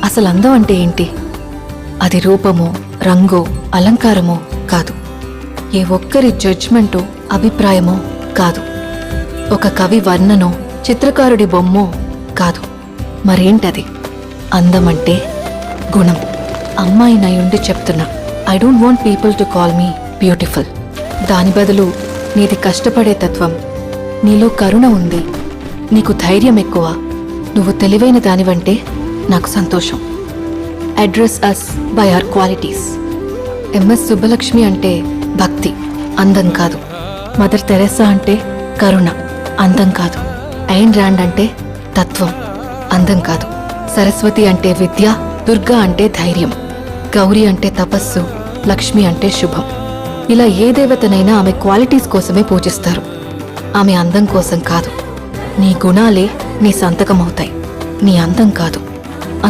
అసలు అందం అంటే ఏంటి? అది రూపమో, రంగో, అలంకారమో కాదు. ఏ ఒక్కరి జడ్జ్మెంటో, అభిప్రాయమో కాదు. ఒక కవి వర్ణనో, చిత్రకారుడి బొమ్మో కాదు. మరేంటది? అందమంటే గుణం. అమ్మాయినయుండి చెప్తున్నా, I don't want people to call me beautiful. దాని బదులు నీది కష్టపడే తత్వం, నీలో కరుణ ఉంది, నీకు ధైర్యం ఎక్కువ, నువ్వు తెలివైన దానివంటే నాకు సంతోషం. Address us by our qualities. MS Subbalakshmi అంటే భక్తి, అందం కాదు. మదర్ తెరెసా అంటే కరుణ, అందం కాదు. ఐన్ ర్యాండ్ అంటే తత్వం, అందం కాదు. సరస్వతి అంటే విద్య, దుర్గా అంటే ధైర్యం, గౌరీ అంటే తపస్సు, లక్ష్మి అంటే శుభం. ఇలా ఏ దేవతనైనా ఆమె క్వాలిటీస్ కోసమే పూజిస్తారు, ఆమె అందం కోసం కాదు. నీ గుణాలే నీ సంతకమవుతాయి, నీ అందం కాదు.